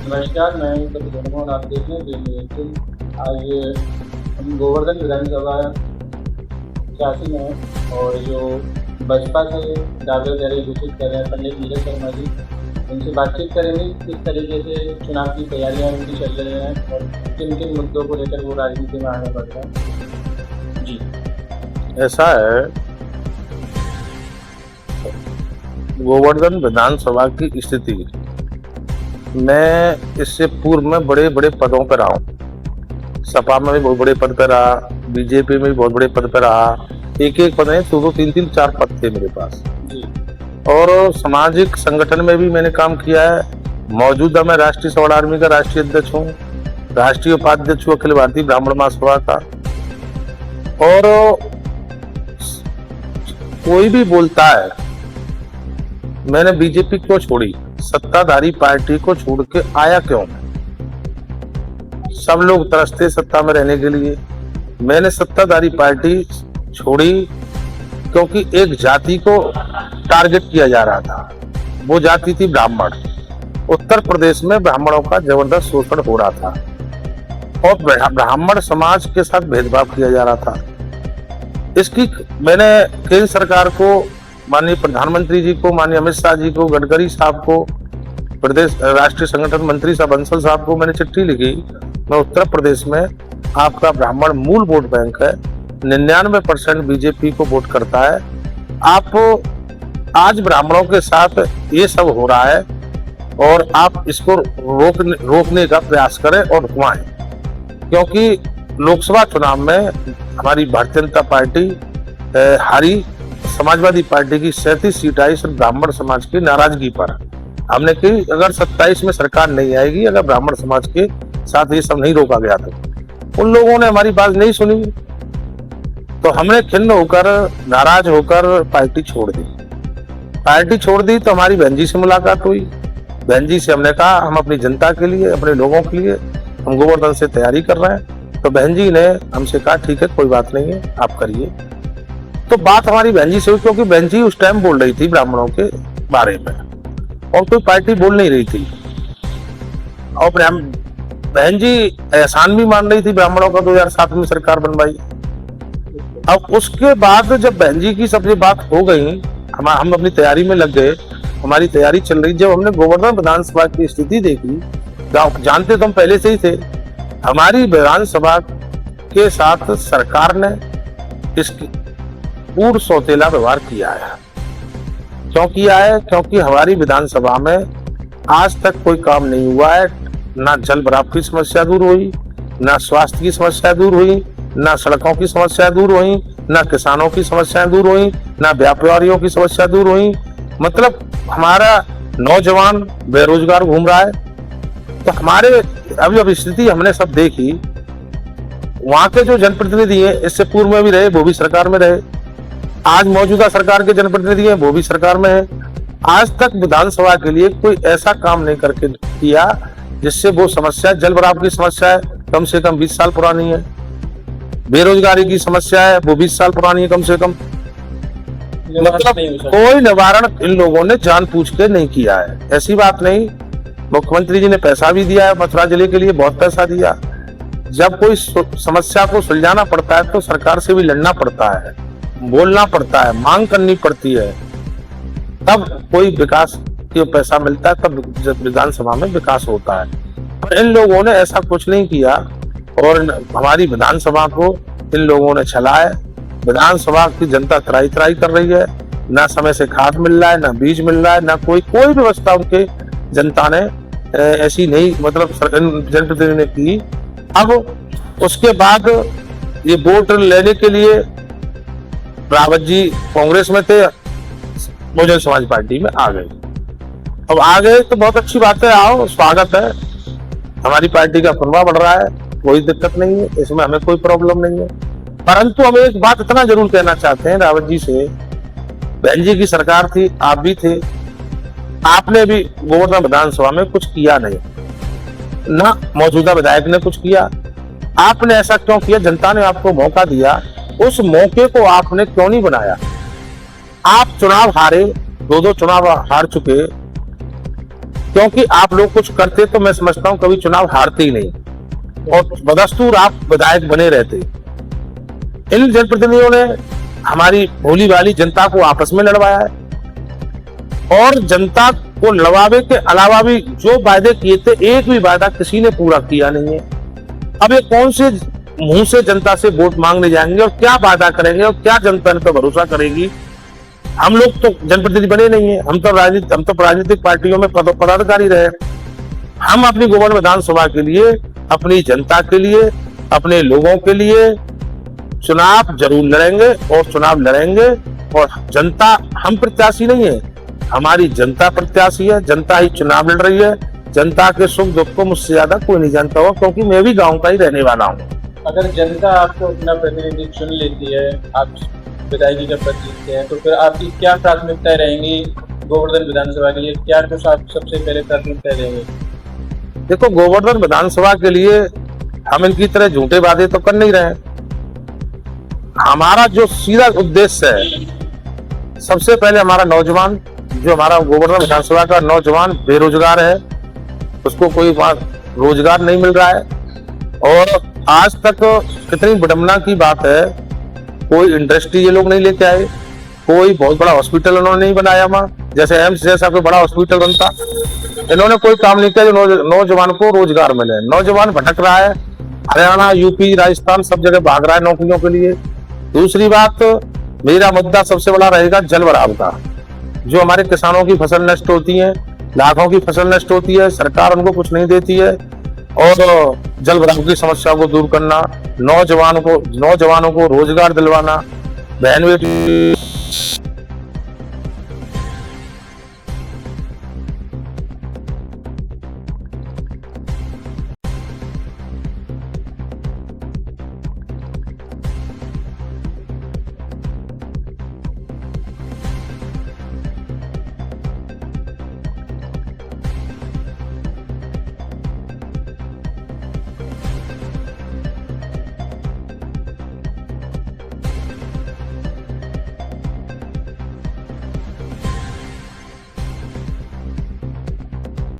नमस्कार, मैं कपिल वर्मा और आप देख रहे हैं डेली एडिशन। आज हम गोवर्धन विधानसभा 86 में हैं और जो बसपा से दावेदारी घोषित कर रहे हैं पंडित नीरज शर्मा जी, उनसे बातचीत करेंगे किस तरीके से चुनाव की तैयारियां उनकी चल रही हैं और किन किन मुद्दों को लेकर वो राजनीति में आगे बढ़ रहे हैं। जी, ऐसा है, गोवर्धन विधानसभा की स्थिति, मैं इससे पूर्व में बड़े बड़े पदों पर रहा हूँ। सपा में भी बहुत बड़े पद पर रहा, बीजेपी में भी बहुत बड़े पद पर रहा। एक एक पद नहीं, दो तीन तीन चार पद थे मेरे पास। और सामाजिक संगठन में भी मैंने काम किया है। मौजूदा मैं राष्ट्रीय सवर्ण आर्मी का राष्ट्रीय अध्यक्ष हूँ, राष्ट्रीय उपाध्यक्ष हूँ अखिल भारतीय ब्राह्मण महासभा का। और कोई भी बोलता है मैंने बीजेपी क्यों छोड़ी, सत्ताधारी पार्टी को छोड़ के आया क्यों। सब लोग तरसते सत्ता में रहने के लिए। मैंने सत्ताधारी पार्टी छोड़ी क्योंकि एक जाति को टारगेट किया जा रहा था, वो जाति थी ब्राह्मण। उत्तर प्रदेश में ब्राह्मणों का जबरदस्त शोषण हो रहा था और ब्राह्मण समाज के साथ भेदभाव किया जा रहा था। इसकी मैंने केंद्र सरकार को, माननीय प्रधानमंत्री जी को, माननीय अमित शाह जी को, गडकरी साहब को, प्रदेश राष्ट्रीय संगठन मंत्री साहब बंसल साहब को मैंने चिट्ठी लिखी। मैं उत्तर प्रदेश में आपका ब्राह्मण मूल वोट बैंक है, 99% बीजेपी को वोट करता है। आप आज ब्राह्मणों के साथ ये सब हो रहा है और आप इसको रोकने का प्रयास करें और रुकवाएं, क्योंकि लोकसभा चुनाव में हमारी भारतीय जनता पार्टी हारी। समाजवादी पार्टी की 37 सीट आई सिर्फ ब्राह्मण समाज की नाराजगी पर। हमने कही अगर 27 में सरकार नहीं आएगी, अगर ब्राह्मण समाज के साथ ये सब नहीं रोका गया तो। उन लोगों ने हमारी बात नहीं सुनी तो हमने खिन्न होकर, नाराज होकर पार्टी छोड़ दी। तो हमारी बहन जी से मुलाकात हुई। बहन जी से हमने कहा हम अपनी जनता के लिए, अपने लोगों के लिए हम गोवर्धन से तैयारी कर रहे हैं। तो बहन जी ने हमसे कहा ठीक है, कोई बात नहीं है, आप करिए। तो बात हमारी बहन जी से हुई, क्योंकि बहन जी उस टाइम बोल रही थी ब्राह्मणों के बारे में और कोई पार्टी बोल नहीं रही थी। और बहन जी एहसान भी मान रही थी ब्राह्मणों का, 2007 में सरकार बनवाई। अब उसके बाद जब बहन जी की सब ये बात हो गई, हम अपनी तैयारी में लग गए, हमारी तैयारी चल रही। जब हमने गोवर्धन विधानसभा की स्थिति देखी, जानते तो हम पहले से ही थे, हमारी विधानसभा के साथ सरकार ने इसकी पूर्ण सौतेला व्यवहार किया है। क्यों किया है? क्योंकि हमारी विधानसभा में आज तक कोई काम नहीं हुआ है। ना जल भराव की समस्या दूर हुई, ना स्वास्थ्य की समस्या दूर हुई, ना सड़कों की समस्या दूर हुई, ना किसानों की समस्याएं दूर हुई, ना व्यापारियों की समस्या दूर हुई। मतलब हमारा नौजवान बेरोजगार घूम रहा है। तो हमारे अभी स्थिति हमने सब देखी। वहां के जो जनप्रतिनिधि हैं, इससे पूर्व में भी रहे, वो भी सरकार में रहे। आज मौजूदा सरकार के जनप्रतिनिधि हैं, वो भी सरकार में है। आज तक विधानसभा के लिए कोई ऐसा काम नहीं करके किया जिससे वो समस्या, जल भराव की समस्या है, कम से कम 20 साल पुरानी है। बेरोजगारी की समस्या है, वो 20 साल पुरानी है कम से कम। मतलब कोई निवारण इन लोगों ने जानबूझ के नहीं किया है। ऐसी बात नहीं, मुख्यमंत्री जी ने पैसा भी दिया है, मथुरा जिले के लिए बहुत पैसा दिया। जब कोई समस्या को सुलझाना पड़ता है तो सरकार से भी लड़ना पड़ता है, बोलना पड़ता है, मांग करनी पड़ती है, तब कोई विकास के पैसा मिलता है, तब विधानसभा में विकास होता है। पर इन लोगों ने ऐसा कुछ नहीं किया और हमारी विधानसभा को इन लोगों ने छलाया। विधानसभा की जनता त्राही कर रही है, ना समय से खाद मिल रहा है, ना बीज मिल रहा है, ना कोई व्यवस्था उनके जनता ने ऐसी नहीं, मतलब जनप्रतिनिधि ने की। अब उसके बाद ये वोट लेने के लिए रावत जी कांग्रेस में थे, बहुजन समाज पार्टी में आ गए। अब आ गए तो बहुत अच्छी बात है, आओ, स्वागत है। हमारी पार्टी का फुलवा बढ़ रहा है, कोई दिक्कत नहीं है, इसमें हमें कोई प्रॉब्लम नहीं है। परंतु हम एक बात इतना जरूर कहना चाहते हैं रावत जी से, बहन जी की सरकार थी, आप भी थे, आपने भी गोवर्धन विधानसभा में कुछ किया नहीं, ना मौजूदा विधायक ने कुछ किया। आपने ऐसा क्यों किया? जनता ने आपको मौका दिया, उस मौके को आपने क्यों नहीं बनाया? आप चुनाव हारे, 2 चुनाव हार चुके, क्योंकि आप लोग कुछ करते तो मैं समझता हूं कभी चुनाव हारते ही नहीं, और बदस्तूर आप विधायक बने रहते। इन जनप्रतिनिधियों ने हमारी भोली भाली जनता को आपस में लड़वाया है, और जनता को लड़वावे के अलावा भी जो वायदे किए थे एक भी वायदा किसी ने पूरा किया नहीं है। अब ये कौन से मुंह से जनता से वोट मांगने जाएंगे और क्या वादा करेंगे और क्या जनता इन पर भरोसा करेगी। हम लोग तो जनप्रतिनिधि बने नहीं है, हम तो राजनीतिक पार्टियों में पदाधिकारी रहे। हम अपनी गोवर्धन विधानसभा के लिए, अपनी जनता के लिए, अपने लोगों के लिए चुनाव जरूर लड़ेंगे, और चुनाव लड़ेंगे। और जनता, हम प्रत्याशी नहीं है, हमारी जनता प्रत्याशी है। जनता ही चुनाव लड़ रही है। जनता के सुख दुख को मुझसे ज्यादा कोई नहीं जानता होगा, क्योंकि मैं भी गांव का ही रहने वाला हूँ। अगर जनता आपको अपना प्रतिनिधि चुन लेती है, आप विधायकी का पद जीतते हैं, तो फिर आपकी क्या प्राथमिकताएं रहेंगी गोवर्धन विधानसभा के लिए? क्या कुछ आप सबसे पहले प्राथमिकताएं देंगे? देखो, गोवर्धन विधानसभा के लिए हम इनकी तरह झूठे वादे तो कर नहीं रहे। हमारा जो सीधा उद्देश्य है, सबसे पहले हमारा नौजवान, जो हमारा गोवर्धन विधानसभा का नौजवान बेरोजगार है, उसको कोई रोजगार नहीं मिल रहा है। और आज तक कितनी विडंबना की बात है, कोई इंडस्ट्री ये लोग नहीं लेके आए, कोई बहुत बड़ा हॉस्पिटल उन्होंने नहीं बनाया। वहां जैसे एम्स जैसा कोई बड़ा हॉस्पिटल बनता, इन्होंने कोई काम नहीं किया जो नौजवान को रोजगार मिले। नौजवान भटक रहा है, हरियाणा, यूपी, राजस्थान सब जगह भाग रहा है नौकरियों के लिए। दूसरी बात, मेरा मुद्दा सबसे बड़ा रहेगा जल भराव का। जो हमारे किसानों की फसल नष्ट होती है, लाखों की फसल नष्ट होती है, सरकार उनको कुछ नहीं देती है। और जल भराव की समस्या को दूर करना, नौजवानों को रोजगार दिलवाना, बहन बेटी